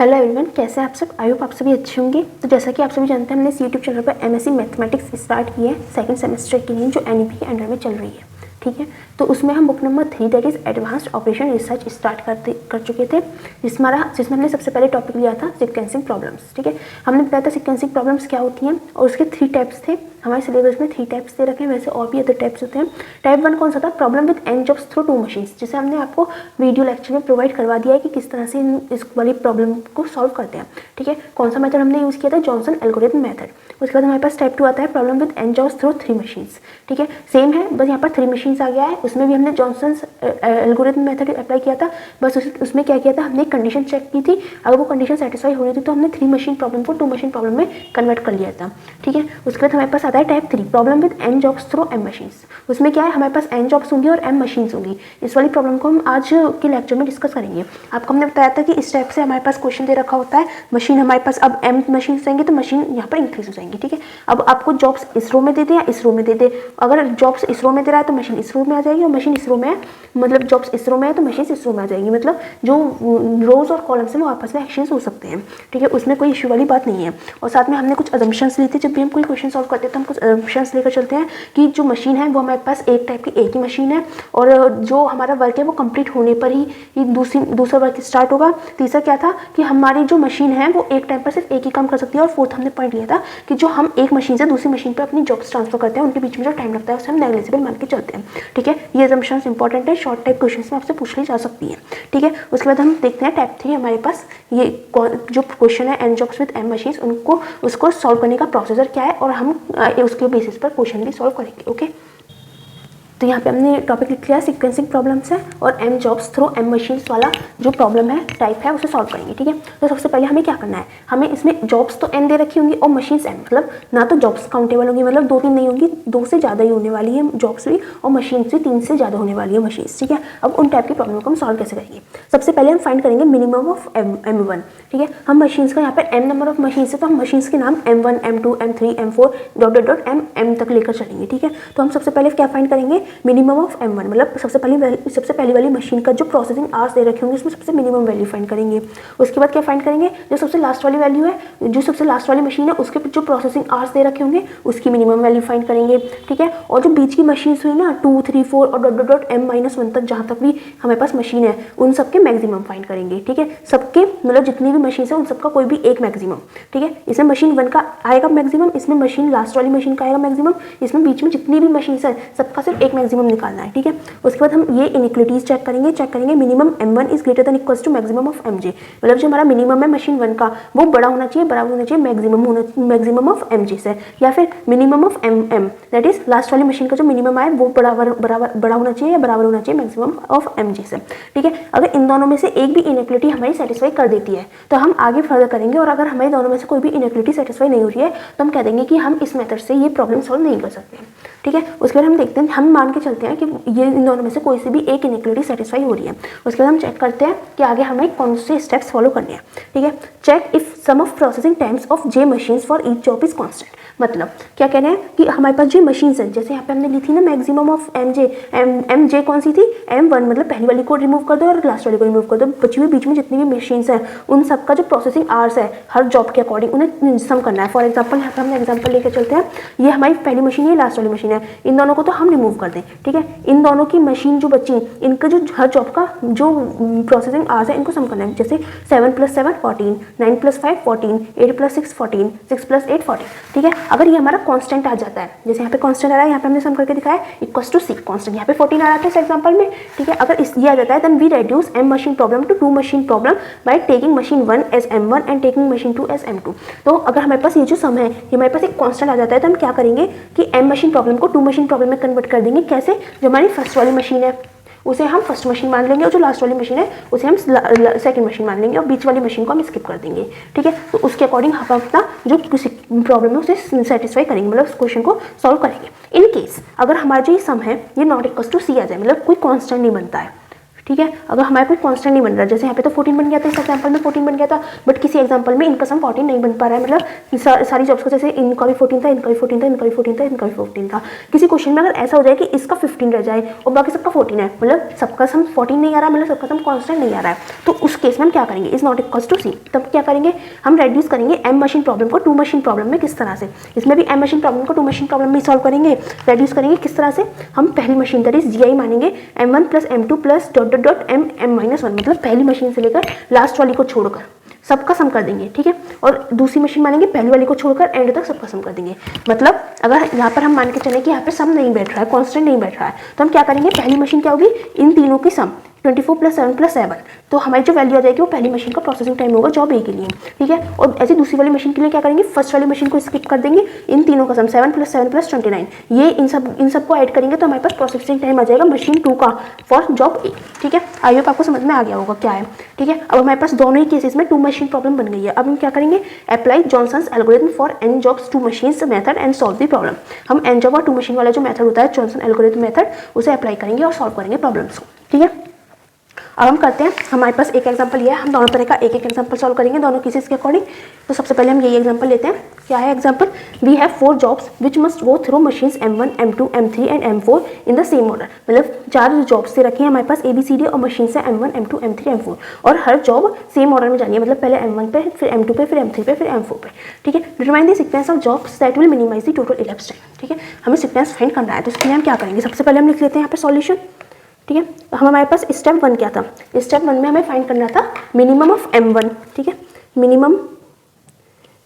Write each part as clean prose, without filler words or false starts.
Hello everyone, कैसे हैं आप सब। आई होप आप सभी अच्छे होंगे। तो जैसा कि आप सभी जानते हैं, हमने इस यूट्यूब चैनल पर एमएससी मैथमेटिक्स स्टार्ट की है सेकंड सेमेस्टर के लिए, जो एनईपी के अंडर में चल रही है। ठीक है, तो उसमें हम book number 3 that is advanced operation research start कर चुके थे, जिसमें हमने सबसे पहले टॉपिक लिया था सीक्वेंसिंग प्रॉब्लम्स। ठीक है, हमने बताया था सीक्वेंसिंग प्रॉब्लम्स क्या होती हैं और उसके 3 टाइप्स थे। हमारे सिलेबस में 3 टाइप्स दे रखे हैं, वैसे और भी अदर टाइप्स होते हैं। टाइप 1 कौन सा था? Problem with n jobs through 2 machines, जिसे हमने आपको वीडियो लेक्चर में प्रोवाइड करवा दिया है कि किस तरह से इस वाली प्रॉब्लम को सॉल्व करते हैं। ठीक है, कौन सा मेथड हमने यूज़ किया था? Johnson algorithm method. उसके बाद हमारे पास टाइप 2 आता है problem with n jobs through 3 machines. ठीक है, सेम है, बस यहाँ पर 3 मशीन्स आ गया है। उसमें भी हमने जॉनसन एल्गोरिथम मेथड अप्लाई किया था, बस उसमें क्या किया था, हमने कंडीशन चेक की थी। अगर वो कंडीशन सेटिस्फाई हो रही थी तो हमने 3 मशीन प्रॉब्लम को 2 मशीन प्रॉब्लम में कन्वर्ट कर लिया था। ठीक है, उसके बाद हमारे पास आता है type 3 problem with n jobs through m machines. उसमें क्या है, हमारे पास n जॉब्स होंगी और m मशीन्स होंगी। इस वाली प्रॉब्लम को हम आज के लेक्चर में डिस्कस करेंगे। आपको हमने बताया था कि इस टाइप से हमारे पास क्वेश्चन दे रखा होता है, मशीन हमारे पास अब m मशीन आएंगे तो मशीन यहाँ पर इंक्रीज हो जाएंगी। ठीक है, अब आपको जॉब्स इस रो में दे दे या इस रो में दे दे। अगर जॉब्स इस रो में दे रहा है तो मशीन इस रो में आ जाएगी, और मशीन इस रो में है मतलब जॉब्स इस रो में है तो मशीन इस रो में आ जाएगी। मतलब जो रोज और कॉलम्स हैं वो आपस में एक्सचेंज हो सकते हैं। ठीक है, उसमें कोई इश्यू वाली बात नहीं है। और साथ में हमने कुछ अजम्पशंस ली थी। जब भी हम कोई क्वेश्चन सॉल्व करते हैं तो हम कुछ अजम्पशंस लेकर चलते हैं कि जो मशीन है वो हमारे पास एक टाइप की एक ही मशीन है, और जो हमारा वर्क है वो कंप्लीट होने पर ही दूसरा वर्क स्टार्ट होगा। तीसरा क्या था कि हमारी जो मशीन है वो एक टाइम पर सिर्फ एक ही काम कर सकती है। और फोर्थ हमने पॉइंट लिया था कि जो हम एक मशीन से दूसरी मशीन पर अपनी जॉब्स ट्रांसफर करते हैं उनके बीच में जो टाइम लगता है उसे हम नेग्लिजिबल मान के चलते हैं। ठीक है, ये अजम्पशंस इंपॉर्टेंट है, शॉर्ट टाइप क्वेश्चन में आपसे पूछ ली जा सकती है। ठीक है, उसके बाद हम देखते हैं टाइप 3 हमारे पास ये जो क्वेश्चन है n jobs with m machines, उसको सॉल्व करने का प्रोसीजर क्या है, और हम उसके बेसिस पर क्वेश्चन भी सॉल्व करेंगे। ओके, तो यहाँ पे हमने टॉपिक लिख लिया सीक्वेंसिंग प्रॉब्लम्स है, और m jobs through m machines वाला जो प्रॉब्लम है टाइप है उसे सॉल्व करेंगे। ठीक है, तो सबसे पहले हमें क्या करना है, हमें इसमें जॉब्स तो n दे रखी होंगी और मशीन्स m, मतलब ना तो जॉब्स काउंटेबल होंगी, मतलब 2-3 नहीं होंगी, 2 से ज़्यादा ही होने वाली है जॉब्स भी, और मशीन्स भी 3 से ज़्यादा होने वाली है मशीन्स। ठीक है, अब उन टाइप की प्रॉब्लम को हम सॉल्व कैसे करेंगे? सबसे पहले हम फाइंड करेंगे मिनिमम ऑफ m1। ठीक है, हम मशीन्स का यहाँ पर m नंबर ऑफ मशीन्स है तो हम मशीन्स के नाम m1 m2 m3 m4 dot m तक लेकर चलेंगे। ठीक है, तो हम सबसे पहले क्या फाइंड करेंगे, मिनिमम ऑफ m1, मतलब सबसे पहली वाली मशीन का जो प्रोसेसिंग आवर्स दे रखे होंगे उसमें सबसे मिनिमम वैल्यू फाइंड करेंगे। उसके बाद क्या फाइंड करेंगे, जो सबसे लास्ट वाली वैल्यू है, जो सबसे लास्ट वाली मशीन है उसके जो प्रोसेसिंग आवर्स दे रखे होंगे उसकी मिनिमम वैल्यू फाइंड करेंगे। ठीक है, और जो बीच की मशीन हुई ना 2, 3, 4 और डॉट m-1 तक जहाँ तक भी हमारे पास मशीन है उन सबके मैक्सिमम फाइंड करेंगे। ठीक है, सबके मतलब जितनी भी मशीन है उन सबका कोई भी एक मैक्सिमम। ठीक है, इसमें मशीन 1 का आएगा मैक्सिमम, इसमें मशीन लास्ट वाली मशीन का आएगा मैक्सिमम, इसमें बीच में जितनी भी मशीन है सबका सिर्फ एक मैक्सिमम निकालना है। ठीक है, उसके बाद हम ये इनइक्वलिटीज चेक करेंगे minimum m1 is greater than equals to maximum of mj, मतलब जो हमारा मिनिमम है मशीन 1 का वो बड़ा होना चाहिए, बराबर होना चाहिए मैक्सिमम ऑफ mj से, या फिर minimum of mm that is last वाली मशीन का जो मिनिमम आए वो बड़ा होना चाहिए या बराबर होना चाहिए मैक्सिमम ऑफ mj से। ठीक है, अगर इन दोनों में से एक भी इनइक्वलिटी हमारी सेटिस्फाई कर देती है तो हम आगे फर्दर करेंगे, और अगर हमारे दोनों में से कोई भी इनइक्वलिटी सेटिस्फाई नहीं हो रही है तो हम कह देंगे कि हम इस मेथड से ये प्रॉब्लम सॉल्व नहीं कर सकते। ठीक है, उसके बाद हम देखते हैं, हम मान के चलते हैं कि ये इन दोनों में से कोई सी भी एक इनइक्वलिटी सेटिस्फाई हो रही है। उसके बाद हम चेक करते हैं कि आगे हमें कौन से स्टेप्स फॉलो करने हैं। ठीक है, check if sum of processing times of j machines for each job is constant, मतलब क्या कह रहे हैं कि हमारे पास जो मशीन्स हैं, जैसे यहाँ पे हमने ली थी ना मैक्सिमम ऑफ mj कौन सी थी, m1, मतलब पहली वाली को रिमूव कर दो और लास्ट वाली को रिमूव कर दो, बची हुई बीच में जितनी भी मशीन्स हैं उन सबका जो प्रोसेसिंग आवर्स है हर जॉब के अकॉर्डिंग उन्हें सम करना है। फॉर एग्जाम्पल यहाँ पे हमने एग्जाम्पल लेकर चलते हैं, ये हमारी पहली मशीन है, लास्ट वाली मशीन है, इन दोनों को तो हम रिमूव कर दें। ठीक है, इन दोनों की मशीन जो बची इनका जो हर जॉब का जो प्रोसेसिंग आवर्स है इनको सम करना है, जैसे 7 + 7 14, 9 + 5 14, 8 + 6 14, 6 + 8 14। ठीक है, अगर ये हमारा कांस्टेंट आ जाता है, जैसे यहाँ पे कांस्टेंट आ रहा है, यहाँ पे हमने सम करके दिखाया इक्वल्स टू 6, कांस्टेंट यहाँ पे 14 आ रहा था इस एग्जांपल में। ठीक है, अगर ये आ जाता है then we reduce m machine problem to 2 machine problem by taking machine 1 as m1 and taking machine 2 as m2। तो अगर हमारे पास ये जो सम है ये हमारे पास एक कांस्टेंट आ जाता है तो हम क्या करेंगे कि m मशीन प्रॉब्लम को 2 मशीन प्रॉब्लम में कन्वर्ट कर देंगे। कैसे? जो हमारी फर्स्ट वाली मशीन है उसे हम फर्स्ट मशीन मान लेंगे, और जो लास्ट वाली मशीन है उसे हम सेकंड मशीन मान लेंगे, और बीच वाली मशीन को हम स्किप कर देंगे। ठीक है, तो उसके अकॉर्डिंग हम अपना जो प्रॉब्लम है उसे सेटिस्फाई करेंगे, मतलब उस क्वेश्चन को सॉल्व करेंगे। इन केस अगर हमारा जो ये सम है ये नॉट इक्वल्स टू c आ जाए, मतलब कोई कांस्टेंट नहीं बनता है, ठीक है। अगर हमारे कोई कांस्टेंट नहीं बन रहा, जैसे यहाँ पे तो 14 बन गया था, इस एग्जांपल में 14 बन गया था, बट किसी एग्जांपल में इनका सम 14 नहीं बन पा रहा है, मतलब सारी जॉब्स का, जैसे इनका भी 14 था, इनका भी 14 था, इनका भी 14 था, इनका भी 14 था। किसी क्वेश्चन में अगर ऐसा हो जाए कि इसका 15 रह जाए और बाकी सबका 14 है, मतलब सबका सम 14 नहीं आ रहा, मतलब सबका सम कांस्टेंट नहीं आ रहा है, तो उस केस में हम क्या करेंगे, इज नॉट इक्वल्स टू सी। तब क्या करेंगे, हम रेड्यूस करेंगे एम मशीन प्रॉब्लम को टू मशीन प्रॉब्लम में। किस तरह से, इसमें भी एम मशीन प्रॉब्लम को टू मशीन प्रॉब्लम में सॉल्व करेंगे, रेड्यूस करेंगे। किस तरह से, हम पहली मशीन दैट इज GI मानेंगे M1 plus M2 plus dot dot dot M-1, मतलब पहली मशीन से लेकर लास्ट वाली को छोड़कर सबका सम कर देंगे, ठीक है। और दूसरी मशीन मानेंगे पहली वाली को छोड़कर एंड तक सबका सम कर देंगे। मतलब अगर यहाँ पर हम मान के चले कि यहाँ पे सम नहीं बैठ रहा है, कांस्टेंट नहीं बैठ रहा है, तो हम क्या करेंगे, पहली मशीन क्या होगी, इन तीनों की सम 24 प्लस 7 प्लस 7, तो हमारी जो वैल्यू आ जाएगी वो पहली मशीन का प्रोसेसिंग टाइम होगा जॉब ए के लिए, ठीक है। और ऐसे दूसरी वाली मशीन के लिए क्या करेंगे, फर्स्ट वाली मशीन को स्किप कर देंगे, इन तीनों का सम 7 प्लस 7 प्लस 29, ये इन सब को ऐड करेंगे तो हमारे पास प्रोसेसिंग टाइम आ जाएगा मशीन 2 का फॉर जॉब ए, ठीक है। आई होप आपको समझ में आ गया होगा क्या है, ठीक है। अब हमारे पास दोनों ही केसेस में टू मशीन प्रॉब्लम बन गई है। अब हम क्या करेंगे, apply Johnson's algorithm for n jobs two machines method and solve the problem. हम n जॉब और टू मशीन वाला जो मेथड होता है जॉनसन एल्गोरिथम मेथड, उसे अप्लाई करेंगे और सॉल्व करेंगे प्रॉब्लम्स को, ठीक है। अब हम करते हैं, हमारे पास एक एग्जांपल ये है, हम दोनों तरह का एक एक एग्जांपल सॉल्व करेंगे दोनों केसेस के अकॉर्डिंग। तो सबसे पहले हम यही एग्जांपल लेते हैं। क्या है example, we have 4 jobs which must go through machines M1, M2, M3 and M4 in the same order. मतलब 4 जॉब्स से रखी है हमारे पास ABCD और मशीन से M1, M2, M3, M4, और हर जॉब सेम ऑर्डर में जानी है, मतलब पहले M1 पे, फिर M2 पे, फिर M3 पे, फिर M4 पे, ठीक है। Determine the sequence of jobs that will minimise the total ellipse time, ठीक है। हमें सीक्वेंस फाइंड करना है, तो इसके लिए हम क्या करेंगे, सबसे पहले हम लिख लेते हैं यहाँ पे सॉल्यूशन, ठीक है। हमारे पास स्टेप 1 क्या था, स्टेप 1 में हमें फाइंड करना था मिनिमम ऑफ M1, ठीक है।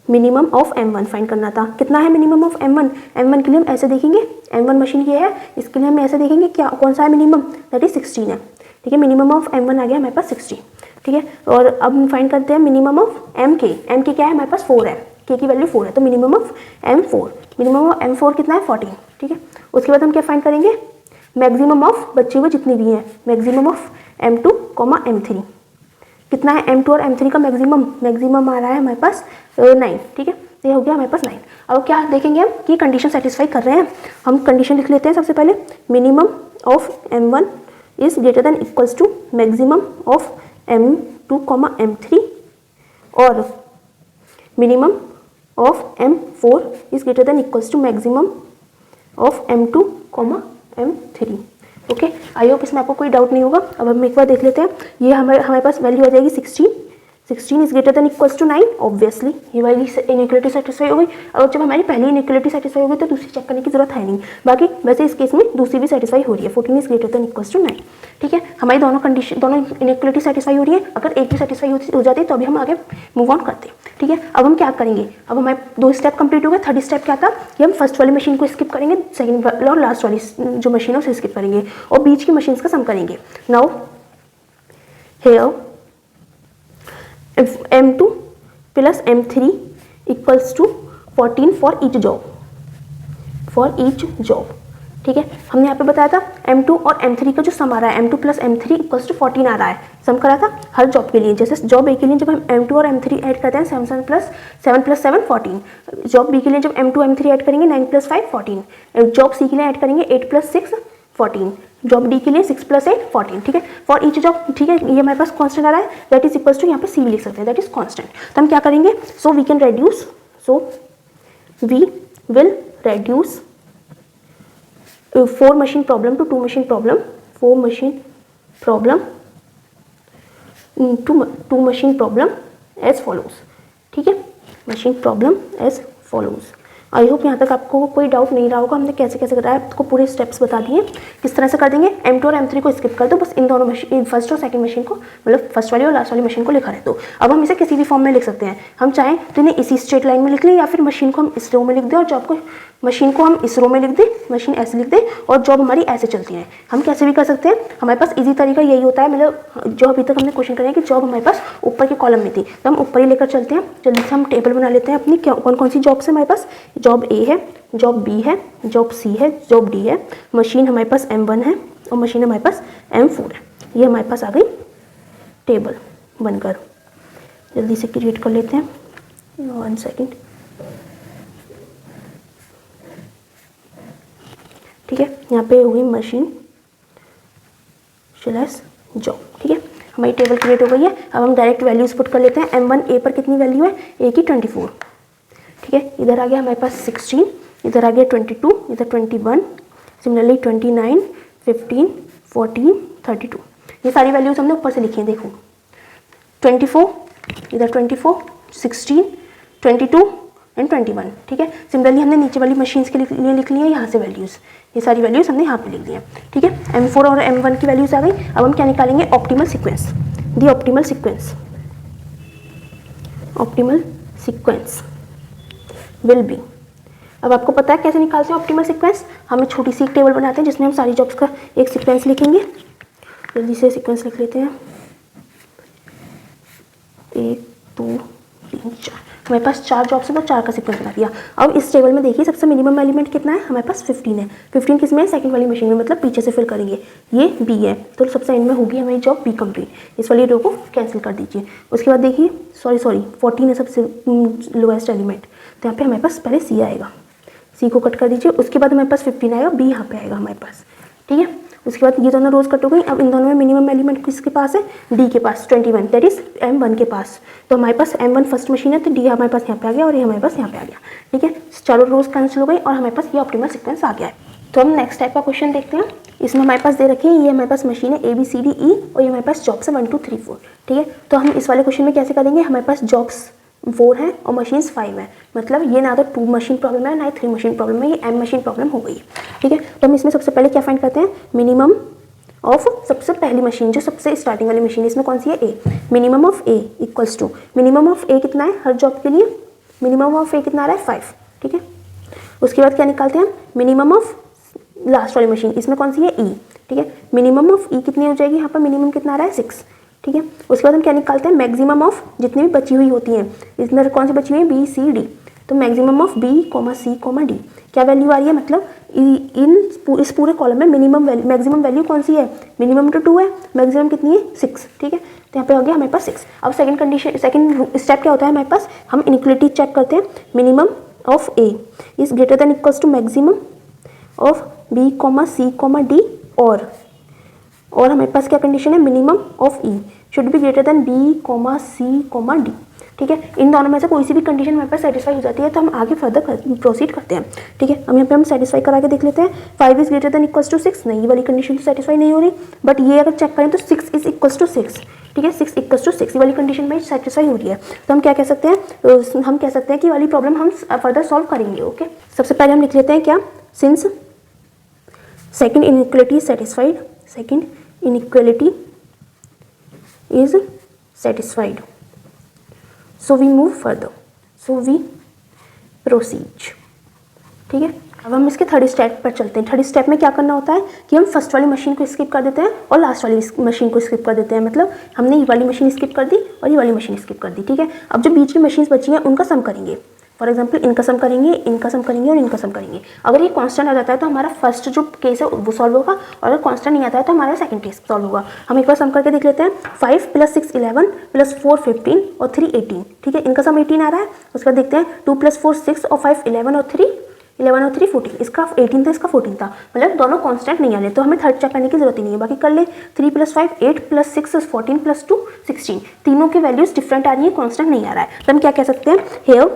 मिनिमम ऑफ M1 फाइंड करना था। कितना है मिनिमम ऑफ M1, M1 के लिए हम ऐसे देखेंगे, M1 मशीन ये है, इसके लिए हम ऐसे देखेंगे क्या कौन सा है मिनिमम, दैट इज 16 है, ठीक है। मिनिमम ऑफ M1 आ गया हमारे पास 16, ठीक है। और अब हम फाइंड करते हैं मिनिमम ऑफ MK क्या है हमारे पास 4 है, K की वैल्यू 4 है, तो minimum of M4, minimum of M4 कितना है 14, ठीक है। उसके बाद हम क्या फाइंड करेंगे, मैक्सिमम ऑफ बच्चे हुए जितनी भी हैं, मैक्सिमम ऑफ M2, M3, कितना है M2 और M3 का मैक्सिमम आ रहा है हमारे पास 9, ठीक है। ये हो गया हमारे पास 9। अब क्या देखेंगे हम कि कंडीशन सेटिस्फाई कर रहे हैं, हम कंडीशन लिख लेते हैं सबसे पहले, minimum of M1 is greater than equals to maximum of M2, M3, और minimum of M4 is greater than equals to maximum of M2, M3, okay. I hope इसमें आपको कोई डाउट नहीं होगा। अब हम एक बार देख लेते हैं, ये हमारे पास वैल्यू आ जाएगी 16 is greater than equals to 9, obviously ये वाली इनइक्वालिटी सेटिस्फाई हो गई। और जब हमारी पहली इनइक्वालिटी सेटिस्फाई हो गई तो दूसरी चेक करने की जरूरत है नहीं, बाकी वैसे इस केस में दूसरी भी सेटिस्फाई हो रही है, 14 is greater than equals to 9, ठीक है। हमारी दोनों इनइक्वालिटी सेटिस्फाई हो रही है, अगर एक भी सेटिस्फाई हो जाती तो अभी हम आगे मूव ऑन करते, ठीक है। अब हम क्या करेंगे, अब हमारे 2 स्टेप कंप्लीट हो गए। थर्ड स्टेप क्या था कि हम फर्स्ट वाली मशीन को स्किप करेंगे, सेकंड और लास्ट वाली जो मशीन है उसे स्किप करेंगे और बीच की मशीन का सम करेंगे। Now here M2 plus M3 equals to 14 for each job, ठीक है। हमने यहाँ पे बताया था M2 और M3 का जो सम आ रहा है, M2 plus M3 equals to 14 आ रहा है, सम करा था हर जॉब के लिए। जैसे जॉब ए के लिए जब हम M2 और M3 ऐड करते हैं 7 प्लस 7 14, जॉब बी के लिए जब M2 M3 ऐड करेंगे 9 प्लस 5 14, जॉब सी के लिए ऐड करेंगे 8 प्लस 6 14, जॉब डी के लिए 6 प्लस 8 14, ठीक है, फॉर ईच जॉब, ठीक है। ये हमारे पास कांस्टेंट आ रहा है, दैट इज इक्वल्स टू, यहाँ पे सी भी लिख सकते हैं, दैट इज कांस्टेंट। तो हम क्या करेंगे, so we will reduce 4 machine problem to 2 machine problem, 4 machine problem to machine problem as follows, ठीक है, machine problem as follows. I hope यहाँ तक आपको कोई डाउट नहीं रहा होगा, हमने कैसे कैसे कराया, आपको पूरे स्टेप्स बता दिए किस तरह से कर देंगे। M2 और M3 को स्किप कर दो, बस इन दोनों मशीन, फर्स्ट और सेकंड मशीन को, मतलब फर्स्ट वाली और लास्ट वाली मशीन को लिखा रहे दो। अब हम इसे किसी भी फॉर्म में लिख सकते हैं, हम चाहें तो इन्हें इसी स्ट्रेट लाइन में लिख लें, या फिर मशीन को हम इस रो में लिख दें और जॉब को, मशीन को हम इस रो में लिख दें, मशीन ऐसे लिख दें और जॉब हमारी ऐसे चलती है। हम कैसे भी कर सकते हैं, हमारे पास इजी तरीका यही होता है, मतलब जो अभी तक हमने क्वेश्चन करे हैं कि जॉब हमारे पास ऊपर के कॉलम में थी, तो हम ऊपर ही लेकर चलते हैं। जल्दी से हम टेबल बना लेते हैं अपनी, कौन कौन सी जॉब्स है हमारे पास, जॉब ए है, जॉब बी है, जॉब सी है, जॉब डी है, मशीन हमारे पास M1 है और मशीन हमारे पास M4 है। ये हमारे पास आ गई टेबल बनकर। जल्दी से क्रिएट कर लेते हैं, 1 सेकेंड, ठीक है। यहाँ पे हुई मशीन स्लैश जॉब। ठीक है, हमारी टेबल क्रिएट हो गई है। अब हम डायरेक्ट वैल्यूज पुट कर लेते हैं। M1 A पर कितनी वैल्यू है, A की 24। ठीक है, इधर आ गया हमारे पास 16, इधर आ गया 22, इधर 21, सिमिलरली 29, 15, 14, 32। ये सारी वैल्यूज हमने ऊपर से लिखी हैं, देखो 24, इधर 24, 16, 22 एंड 21। ठीक है, सिमिलरली हमने नीचे वाली मशीन्स के लिए लिख ली है यहाँ से वैल्यूज़, ये सारी वैल्यूज़ हमने यहाँ पे लिख दी हैं। ठीक है, M4 और M1 की वैल्यूज़ आ गई। अब हम क्या निकालेंगे, optimal sequence. The optimal sequence, optimal sequence will be. अब आपको पता है कैसे निकालते हैं ऑप्टिमल सीक्वेंस। हम एक छोटी सी एक टेबल बनाते हैं जिसमें हम सारी जॉब्स का एक सीक्वेंस लिखेंगे। जल्दी से सीक्वेंस लिख लेते हैं, 1 2 3 4। हमारे पास 4 जॉब्स है तो 4 का सीक्वेंस बना दिया। अब इस टेबल में देखिए सबसे मिनिमम एलिमेंट कितना है, हमारे पास 15 है। 15 किस में है, सेकंड वाली मशीन में, मतलब पीछे से फिल करेंगे। ये B है तो सबसे एंड में होगी हमारी जॉब B कंप्लीट। इस वाली रो को कैंसिल कर दीजिए। उसके बाद देखिए सॉरी 14 है सबसे लोएस्ट एलिमेंट, तो यहाँ पे हमारे पास पहले C आएगा, C को कट कर दीजिए। उसके बाद हमारे पास 15 आएगा, B यहाँ पे आएगा हमारे पास। ठीक है, उसके बाद ये दोनों रोज कट हो गई। अब इन दोनों में मिनिमम एलिमेंट किसके पास है, D के पास 21, दैट इज M1 के पास। तो हमारे पास M1 फर्स्ट मशीन है तो D हमारे पास यहाँ पे आ गया और ये हमारे पास यहाँ पे आ गया। ठीक है, चारों रोज कैंसिल हो गई और हमारे पास ये ऑप्टिमल सीक्वेंस आ गया है। तो हम नेक्स्ट टाइप का क्वेश्चन देखते हैं। इसमें हमारे पास दे रखी है, ये हमारे पास मशीन है ABCDE और ये हमारे पास जॉब्स है 1 2 3 4। ठीक है, तो हम इस वाले क्वेश्चन में कैसे करेंगे, हमारे पास जॉब्स 4 है और मशीन्स 5 है, मतलब ये ना तो 2 मशीन प्रॉब्लम है ना ही 3 मशीन प्रॉब्लम है, ये M मशीन प्रॉब्लम हो गई। ठीक है, तो हम इसमें सबसे पहले क्या फाइंड करते हैं, मिनिमम ऑफ सबसे पहली मशीन जो सबसे स्टार्टिंग वाली मशीन, इसमें कौन सी है, A। Minimum of A equals to, minimum of A कितना है हर जॉब के लिए, मिनिमम ऑफ A कितना आ रहा है 5। ठीक है, उसके बाद क्या निकालते हैं, मिनिमम ऑफ लास्ट वाली मशीन, इसमें कौन सी है E। ठीक है, मिनिमम ऑफ E कितनी हो जाएगी, यहाँ पर मिनिमम कितना आ रहा है 6। ठीक है, उसके बाद हम क्या निकालते हैं, मैक्सिमम ऑफ जितनी भी बची हुई होती हैं, इसमें कौन सी बची हुई है, B C D। तो maximum of B, C, D क्या वैल्यू आ रही है, मतलब इस पूरे कॉलम में मिनिमम वैल्यू मैक्सिमम वैल्यू कौन सी है, मिनिमम तो 2 है, मैक्सिमम कितनी है 6। ठीक है, तो यहाँ पे हो गया हमारे पास 6। अब सेकंड कंडीशन, सेकंड स्टेप क्या होता है हमारे पास, हम इनइक्वालिटी चेक करते हैं। Minimum of A is greater than equals to maximum of B, C, D और हमारे पास क्या कंडीशन है, minimum of E should be greater than B, C, D। ठीक है, इन दोनों में से कोई सी भी कंडीशन हमारे पास सेटिस्फाई हो जाती है तो हम आगे फर्दर प्रोसीड करते हैं। ठीक है, अब यहाँ पे हम सेटिस्फाई करा के देख लेते हैं। 5 is greater than equals to 6, नहीं, ये वाली कंडीशन तो सेटिस्फाई नहीं हो रही, बट ये अगर चेक करें तो 6 इज इक्वल्स टू 6। ठीक है, 6 इक्वल्स टू 6 ये वाली कंडीशन में सेटिस्फाई हो रही है, तो हम क्या कह सकते हैं, हम कह सकते हैं कि वाली प्रॉब्लम हम फर्दर सॉल्व करेंगे। ओके, सबसे पहले हम लिख लेते हैं क्या, since second inequality satisfied, second inequality is satisfied, so we move further, so we proceed। ठीक है, अब हम इसके थर्ड स्टेप पर चलते हैं। थर्ड स्टेप में क्या करना होता है कि हम फर्स्ट वाली मशीन को स्किप कर देते हैं और लास्ट वाली मशीन को स्किप कर देते हैं, मतलब हमने ये वाली मशीन स्किप कर दी और ये वाली मशीन स्किप कर दी। ठीक है, अब जो बीच की मशीन्स बची हैं उनका सम करेंगे। फॉर एग्जाम्पल इनका सम करेंगे, इनका सम करेंगे और इनका सम करेंगे। अगर ये कांस्टेंट आ जाता है तो हमारा फर्स्ट जो केस है वो सॉल्व होगा, और अगर कांस्टेंट नहीं आता है तो हमारा सेकंड केस सॉल्व होगा। हम एक बार सम करके देख लेते हैं। 5 + 6 11 + 4 15 और 3 18। ठीक है, इनका सम 18 आ रहा है। उसके बाद देखते हैं 2 + 4 6 और 5 11 और 3 14। इसका 18 था, इसका 14 था, मतलब दोनों कांस्टेंट नहीं आ रहे, तो हमें थर्ड चेक करने की जरूरत ही नहीं है, बाकी कर ले। 3 + 5 8 + 6 14 + 2 16। तीनों की वैल्यूज डिफरेंट आ रही है, कांस्टेंट नहीं आ रहा है, तो हम क्या कह सकते हैं, हेयर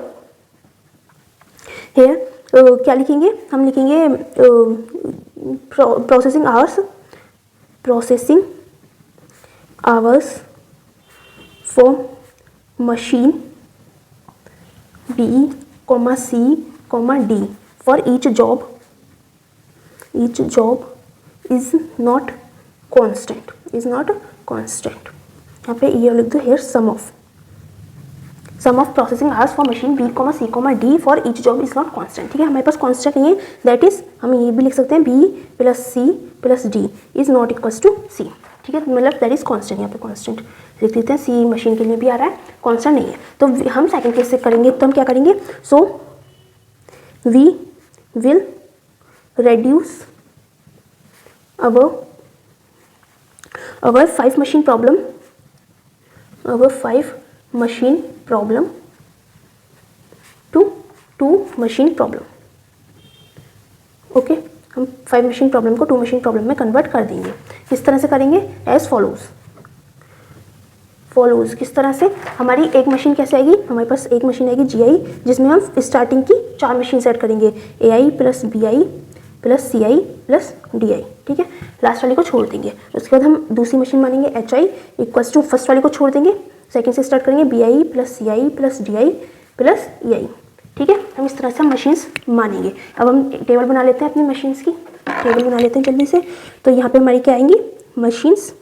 क्या लिखेंगे, हम लिखेंगे processing hours for machine B, C, D for each job is not constant, यहाँ पे ये लिख दो, here sum of processing hours for machine B, C, D for each job is not constant. ठीक है, हमारे पास कांस्टेंट नहीं है, दैट इज हम ये भी लिख सकते हैं B + C + D is not equals to C। ठीक है, मतलब दैट इज कांस्टेंट, यहाँ पे कांस्टेंट लिख देते हैं। C मशीन के लिए भी आ रहा है, कांस्टेंट नहीं है, तो हम सेकंड केस से करेंगे, तो हम क्या करेंगे, so we will reduce our 5 machine problem to 2 machine problem। Okay, हम 5 मशीन प्रॉब्लम को 2 मशीन प्रॉब्लम में कन्वर्ट कर देंगे। किस तरह से करेंगे? एज फॉलोज किस तरह से? हमारी एक मशीन कैसे आएगी? हमारे पास एक मशीन आएगी GI, जिसमें हम स्टार्टिंग की 4 मशीन सेट करेंगे, AI plus BI plus CI plus DI, ठीक है। लास्ट वाली को छोड़ देंगे। उसके बाद हम दूसरी मशीन मानेंगे HI इक्वल्स टू फर्स्ट वाली को छोड़ देंगे, सेकंड से स्टार्ट करेंगे BI plus CI plus DI plus EI, ठीक है। हम इस तरह से हम मशीन्स मानेंगे। अब हम टेबल बना लेते हैं अपनी मशीन्स की, टेबल बना लेते हैं जल्दी से। तो यहाँ पे हमारी क्या आएंगी? मशीन्स,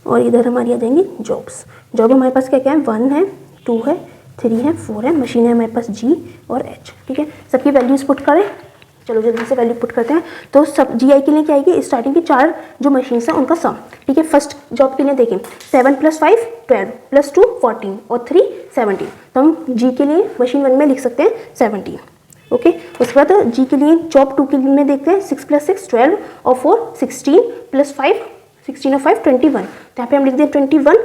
और इधर हमारी आ जाएंगी जॉब्स। जॉब हमारे पास क्या क्या है? 1 है, 2 है, 3 है, 4 है। मशीन है हमारे पास G और H, ठीक है। सबकी वैल्यूज पुट करें। चलो जल्दी से वैल्यू पुट करते हैं। तो सब GI के लिए क्या आएगी? स्टार्टिंग की 4 जो मशीन्स हैं उनका सम, ठीक है। फर्स्ट जॉब के लिए देखें 7 + 5 12 + 2 14 और 3 17। तो हम G के लिए मशीन 1 में लिख सकते हैं 17, ओके। उसके बाद G के लिए जॉब 2 के लिए में देखते हैं 6 + 6 12 और 4 16 + 5 16 और 5 21। तो यहाँ पे हम लिख दें 21,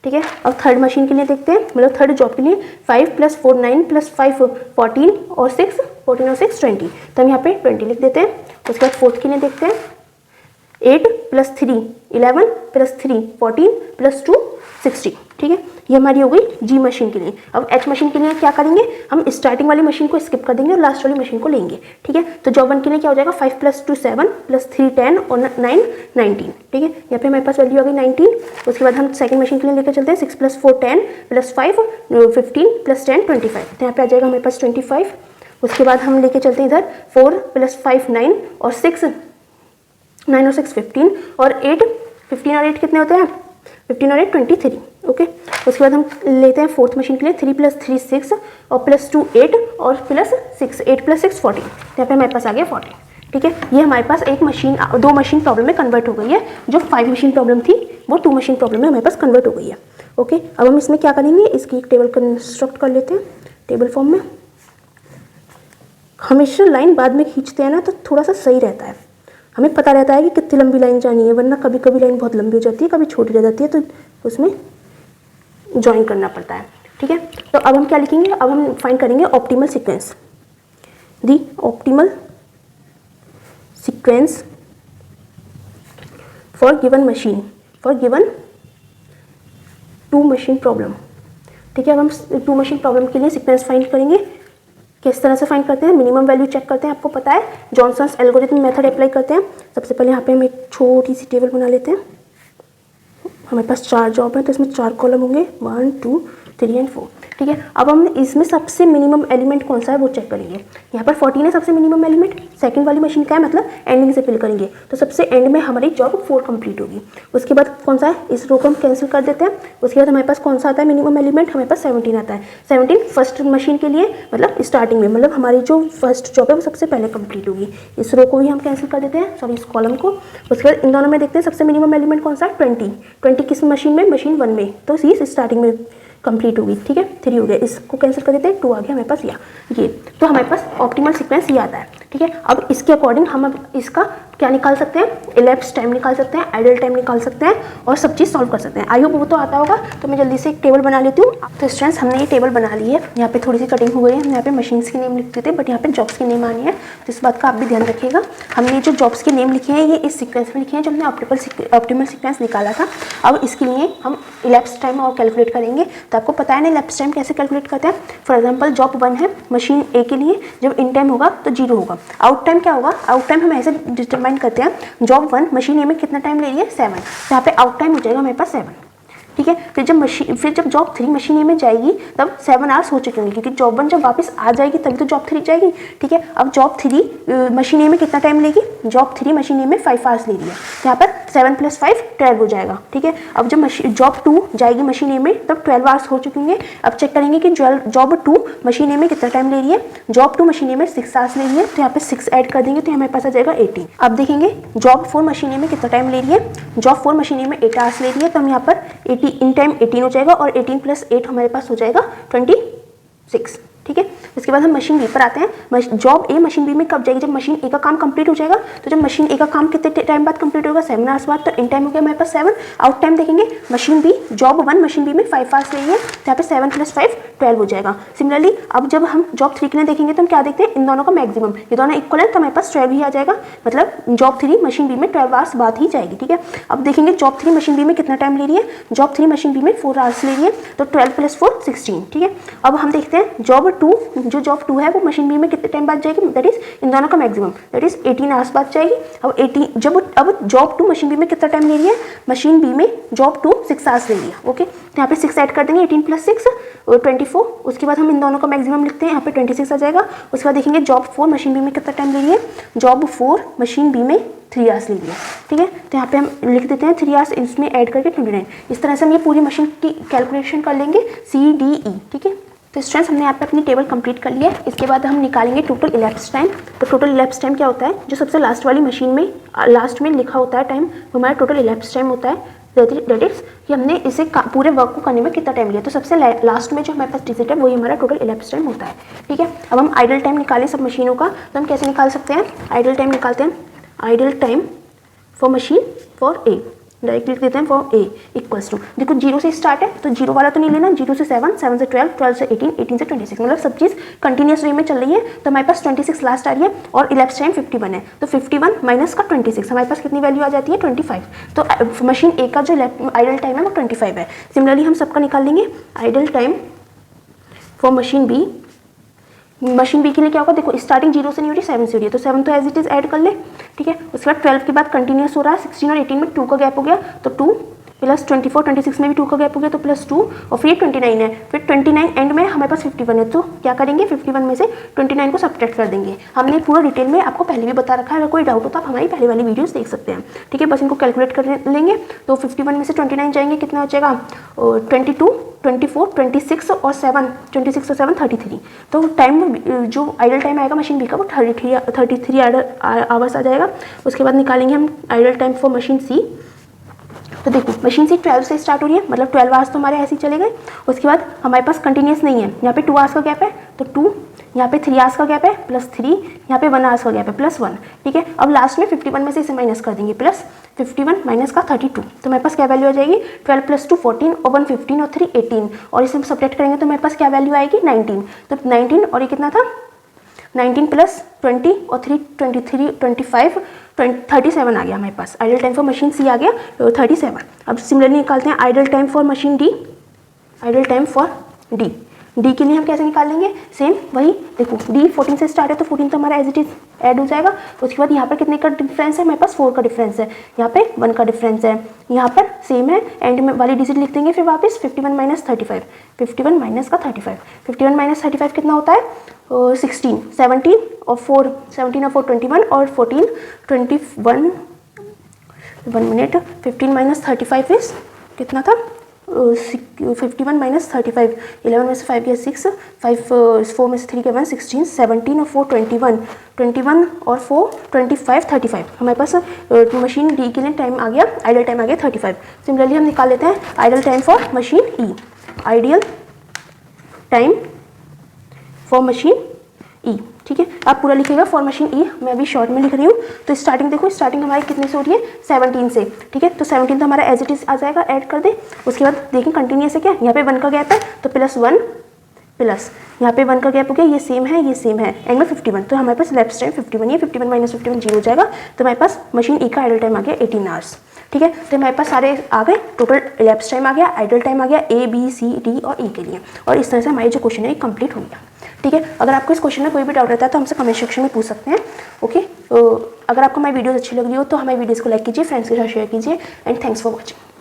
ठीक है। अब थर्ड मशीन के लिए देखते हैं, मतलब थर्ड जॉब के लिए 5 + 4 9 + 5 14 और 6 14 और 6 20। तो हम यहाँ पे 20 लिख देते हैं। उसके बाद फोर्थ के लिए देखते हैं 8 + 3 11 + 3 14 + 2 60, ठीक है। ये हमारी हो गई G मशीन के लिए। अब H मशीन के लिए क्या करेंगे? हम स्टार्टिंग वाली मशीन को स्किप कर देंगे और लास्ट वाली मशीन को लेंगे, ठीक है। तो जॉब 1 के लिए क्या हो जाएगा? 5 + 2 7 + 3 10 और 9 19, ठीक है। यहाँ पे हमारे पास वैल्यू आ गई 19। उसके बाद हम सेकंड मशीन के लिए लेकर चलते हैं 6 + 4 10 + 5 15 + 10 25। तो यहाँ पे आ जाएगा हमारे पास 25। उसके बाद हम लेके चलते हैं इधर 4 + 5 9 और 6 9 और 6 15 और 8 15 और 8 कितने होते हैं? 15 और 8 23, ओके। उसके बाद हम लेते हैं फोर्थ मशीन के लिए 3 + 3 6 और +2 8 और +6 8 + 6 14। यहाँ पे हमारे पास आ गया 14, ठीक है। ये हमारे पास एक मशीन 2 मशीन प्रॉब्लम में कन्वर्ट हो गई है। जो 5 मशीन प्रॉब्लम थी वो 2 मशीन प्रॉब्लम में हमारे पास कन्वर्ट हो गई है, ओके। अब हम इसमें क्या करेंगे? इसकी एक टेबल कंस्ट्रक्ट कर लेते हैं टेबल फॉर्म में। हमेशा लाइन बाद में खींचते हैं ना तो थोड़ा सा सही रहता है, हमें पता रहता है कि कितनी लंबी लाइन जानी है, वरना कभी कभी लाइन बहुत लंबी हो जाती है, कभी छोटी रह जाती है, तो उसमें ज्वाइन करना पड़ता है, ठीक है। तो अब हम क्या लिखेंगे? अब हम फाइंड करेंगे optimal sequence, the optimal sequence for given machine, for given 2 machine problem, ठीक है। अब हम 2 मशीन प्रॉब्लम के लिए सीक्वेंस फाइंड करेंगे। किस तरह से फाइंड करते हैं? मिनिमम वैल्यू चेक करते हैं, आपको पता है जॉनसन्स एल्गोरिथम मेथड अप्लाई करते हैं। सबसे पहले यहाँ पे हम एक छोटी सी टेबल बना लेते हैं। हमारे पास 4 जॉब है तो इसमें 4 कॉलम होंगे 1 2 3 और 4, ठीक है। अब हम इसमें सबसे मिनिमम एलिमेंट कौन सा है वो चेक करेंगे। यहाँ पर 14 है सबसे मिनिमम एलिमेंट। सेकंड वाली मशीन क्या है? मतलब एंडिंग से फिल करेंगे, तो सबसे एंड में हमारी जॉब 4 कंप्लीट होगी। उसके बाद कौन सा है? इस रो को हम कैंसिल कर देते हैं। उसके बाद हमारे पास कौन सा आता है मिनिमम एलिमेंट? हमारे पास 17 आता है। 17 फर्स्ट मशीन के लिए, मतलब स्टार्टिंग में, मतलब हमारी जो फर्स्ट जॉब है वो सबसे पहले कंप्लीट होगी। इस रो को भी हम कैंसिल कर देते हैं, सॉरी इस कॉलम को। उसके बाद इन दोनों में देखते हैं सबसे मिनिमम एलिमेंट कौन सा है? 20 किस मशीन में? मशीन 1 में, तो सी स्टार्टिंग में कंप्लीट होगी, ठीक है। 3 हो गया, इसको कैंसिल कर देते हैं, 2 आ गया हमारे पास ये। तो हमारे पास ऑप्टिमल सीक्वेंस ये आता है, ठीक है। अब इसके अकॉर्डिंग हम अब इसका क्या निकाल सकते हैं? इलेप्स टाइम निकाल सकते हैं, आइडल टाइम निकाल सकते हैं और सब चीज़ सॉल्व कर सकते हैं। आई होप वो तो आता होगा। तो मैं जल्दी से एक टेबल बना लेती हूँ। तो स्टूडेंट्स हमने ये टेबल बना ली है। यहाँ पे थोड़ी सी कटिंग हो गई है, हम यहाँ पे मशीन्स के नेम लिखते थे बट यहाँ पे जॉब्स के नेम आनी है, तो इस बात का आप भी ध्यान रखिएगा। हमने जो जॉब्स के नेम लिखे हैं ये इस सीक्वेंस में लिखे हैं जो हमने ऑप्टिमल सीक्वेंस निकाला था। अब इसके लिए हम इलेप्स टाइम और कैलकुलेट करेंगे। तो आपको पता है ना इलेप्स टाइम कैसे कैलकुलेट करते हैं। फॉर एग्जाम्पल जॉब 1 है मशीन ए के लिए, जब इन टाइम होगा तो 0 होगा। आउट टाइम क्या होगा? आउट टाइम हम ऐसे डिटरमाइन करते हैं, जॉब 1 मशीन ए में कितना टाइम ले रही है? 7। तो यहाँ पे आउट टाइम हो जाएगा मेरे पास 7, ठीक है। फिर जब जॉब 3 मशीन ए में जाएगी तब 7 आवर्स हो चुके होंगे, क्योंकि जॉब 1 जब वापस आ जाएगी तभी तो जॉब 3 जाएगी, ठीक है। अब जॉब 3 मशीन ए में कितना टाइम लेगी? जॉब 3 मशीन ए में 5 आवर्स ले रही है, तो यहाँ पर 7 + 5 12 हो जाएगा, ठीक है। अब जब जॉब 2 जाएगी मशीन ए में तब 12 आवर्स हो चुके होंगे। अब चेक करेंगे कि जॉब 2 मशीन ए में कितना टाइम ले रही है। जॉब 2 मशीन ए में 6 आवर्स ले रही है, तो यहाँ पे 6 ऐड कर देंगे तो हमारे पास आ जाएगा 18। अब देखेंगे जॉब 4 मशीन ए में कितना टाइम ले रही है। जॉब 4 मशीन ए में 8 आवर्स ले रही है, तो हम यहाँ पर 80 इन टाइम 18 हो जाएगा और 18 + 8 हमारे पास हो जाएगा 26, ठीक है। इसके बाद हम मशीन बी पर आते हैं। जॉब ए मशीन बी में कब जाएगी, जब मशीन ए का काम कंप्लीट हो जाएगा। तो जब मशीन ए का काम कितने टाइम बाद कंप्लीट होगा, 7 आवर्स बाद। तो इन टाइम हो गया हमारे पास 7। आउट टाइम देखेंगे, machine B job 1 machine B में 5 आवर्स ले है, तो यहाँ पे 7 + 5 12 हो जाएगा। सिमिलरली अब जब हम जॉब 3 के लिए देखेंगे तो हम क्या देखते हैं, इन दोनों का मैक्सिमम, ये दोनों इक्वल है तो हमारे पास 12 ही आ जाएगा, मतलब जॉब 3 मशीन बी में 12 आवर्स बाद ही जाएगी। ठीक है, अब देखेंगे जॉब 3 मशीन बी में कितना टाइम ले रही है, जॉब 3 मशीन बी में 4 आवर्स ले रही है, तो 12 + 4 16। ठीक है, अब हम देखते हैं जॉब 2, जो जॉब 2 है वो मशीन बी में कितने टाइम बाद जाएगी, दैट इज इन दोनों का मैक्सिमम, दैट इज 18 आवर्स बाद जाएगी। अब जॉब 2 मशीन बी में कितना टाइम ले रही है, मशीन बी में जॉब 2 6 आवर्स ले रही है। ओके, तो यहाँ पे 6 ऐड कर देंगे, 18 + 6 24। उसके बाद हम इन दोनों का मैक्सिमम लिखते हैं, यहाँ पे 26 आ जाएगा। उसके बाद देखेंगे जॉब 4 मशीन बी में कितना टाइम ले रही है, जॉब 4 मशीन बी में 3 आवर्स ले रही है। ठीक है, तो यहाँ पे हम लिख देते हैं 3 आवर्स, इसमें ऐड करके 29। इस तरह से हम ये पूरी मशीन की कैलकुलेशन कर लेंगे CDE। ठीक है, तो स्टूडेंट्स हमने यहाँ पे अपनी टेबल कंप्लीट कर लिया है। इसके बाद हम निकालेंगे टोटल इलैप्स टाइम। तो टोटल इलैप्स टाइम क्या होता है, जो सबसे लास्ट वाली मशीन में लास्ट में लिखा होता है टाइम, वो हमारा टोटल इलैप्स टाइम होता है। दैट इज कि हमने इसे पूरे वर्क को करने में कितना टाइम लिया। तो सबसे लास्ट में जो हमारे पास डिजिट है वही हमारा टोटल इलैप्स टाइम होता है। ठीक है, अब हम आइडल टाइम निकालें सब मशीनों का, तो हम कैसे निकाल सकते हैं, आइडल टाइम निकालते हैं। Idle time for machine for a, direct लिख देते हैं फॉर ए इक्वल्स टू, देखो 0 से स्टार्ट है तो 0 वाला तो नहीं लेना, 0 से 7, 7 से 12, 12 से 18, 18 से 26, मतलब सब चीज़ कंटिन्यूस वे में चल रही है। तो हमारे पास 26 लास्ट आ रही है और इलैप्स टाइम 51 है, तो 51 माइनस का 26 हमारे पास कितनी वैल्यू आ जाती है 25। तो मशीन ए का जो आइडल टाइम है वो 25 है। सिमिलरली हम सबका निकाल लेंगे idle time for machine B. Machine B के लिए क्या होगा, देखो स्टार्टिंग 0 से नहीं हो रही, 7 से हो रही है, तो 7 तो एज इट इज ऐड कर ले। ठीक है, उसके बाद 12 के बाद कंटिन्यूस हो रहा है, 16 और 18 में 2 का गैप हो गया, तो 2 + 24, 26 में भी 2 का गैप हो गया, तो +2 और फिर 29 है, फिर 29 एंड में हमारे पास 51 है। तो क्या करेंगे, 51 में से 29 को सब्ट्रैक्ट कर देंगे। हमने पूरा डिटेल में आपको पहले भी बता रखा है, अगर कोई डाउट हो तो आप हमारी पहले वाली वीडियोस देख सकते हैं। ठीक है, बस इनको कैलकुलेट कर लेंगे। तो 51 में से 29 जाएंगे, कितना हो जाएगा 22, 24, 26 और 7, 26 और 7 33। तो टाइम जो आइडल टाइम आएगा मशीन बी का वो 33 आवर्स आ जाएगा। उसके बाद निकालेंगे हम आइडल टाइम फॉर मशीन सी। तो देखो मशीन सी 12 से स्टार्ट हो रही है, मतलब 12 आवर्स तो हमारे ऐसे ही चले गए। उसके बाद हमारे पास कंटिन्यूस नहीं है, यहाँ पे 2 आवर्स का गैप है तो 2, यहाँ पे 3 आवर्स का गैप है +3, यहाँ पे 1 आवर्स का गैप है +1। ठीक है, अब लास्ट में 51 में से इसे माइनस कर देंगे, +51 माइनस का 32, तो मेरे पास क्या वैल्यू आ जाएगी 12 + 2 14 और 1 15 और 3 18, और इसे हम सब्ट्रैक्ट करेंगे तो मेरे पास क्या वैल्यू आएगी 19। तो 19 और ये कितना था 19 + 20 और 3 23 25 37 आ गया हमारे पास। आइडल टाइम फॉर मशीन सी आ गया 37। अब सिमिलरली निकालते हैं idle time for machine D. Idol time for D, D के लिए हम कैसे निकाल लेंगे, सेम वही, देखो डी 14 से स्टार्ट है तो 14 तो हमारा एज इट इज ऐड हो जाएगा। उसके बाद यहाँ पर कितने का डिफरेंस है, मेरे पास 4 का डिफरेंस है, यहाँ पे 1 का डिफरेंस है, यहाँ पर सेम है, एंड में वाली डिजिट लिख देंगे। फिर वापस 51 - 35, 51 माइनस का 35, 51 - 35 कितना होता है 16, 17 और 4 21 और 14 21, 1 मिनट, 15 - 35 इज कितना था 51 - 35, 11 में से 5 गया 6, 5 4 में से 3 गया 1, 16 17 और 4 21 और 4 25 35 हमारे पास मशीन डी के लिए टाइम आ गया, आइडल टाइम आ गया 35। सिमिलरली हम निकाल लेते हैं idle time for machine E. Ideal time for machine E, ठीक है, आप पूरा लिखिएगा फॉर मशीन ई, मैं अभी शॉर्ट में लिख रही हूँ। तो स्टार्टिंग देखो, स्टार्टिंग हमारी कितने से हो रही है 17 से, ठीक है, तो 17 तो हमारा एज इट इज आ जाएगा, ऐड कर दे। उसके बाद देखें कंटिन्यूस है क्या, यहाँ पे 1 का गैप है तो +1 प्लस यहाँ पे 1 का गैप हो गया, ये सेम है एंड में 51, तो हमारे पास लेफ्ट टाइम 51, ये 51 - 51 0 हो जाएगा। तो हमारे पास मशीन ई का आइडल टाइम आ गया 18 आवर्स, ठीक है। तो हमारे पास सारे आ गए, टोटल लैप्स टाइम आ गया, आइडल टाइम आ गया A B C D और E के लिए, और इस तरह से हमारे जो क्वेश्चन है कंप्लीट हो गया, ठीक है। अगर आपको इस क्वेश्चन में कोई भी डाउट रहता है तो हमसे कमेंट सेक्शन में पूछ सकते हैं, ओके। तो अगर आपको हमारी वीडियोस अच्छी लग रही हो तो हमारी वीडियोस को लाइक कीजिए, फ्रेंड्स के साथ शेयर कीजिए, एंड थैंक्स फॉर वॉचिंग।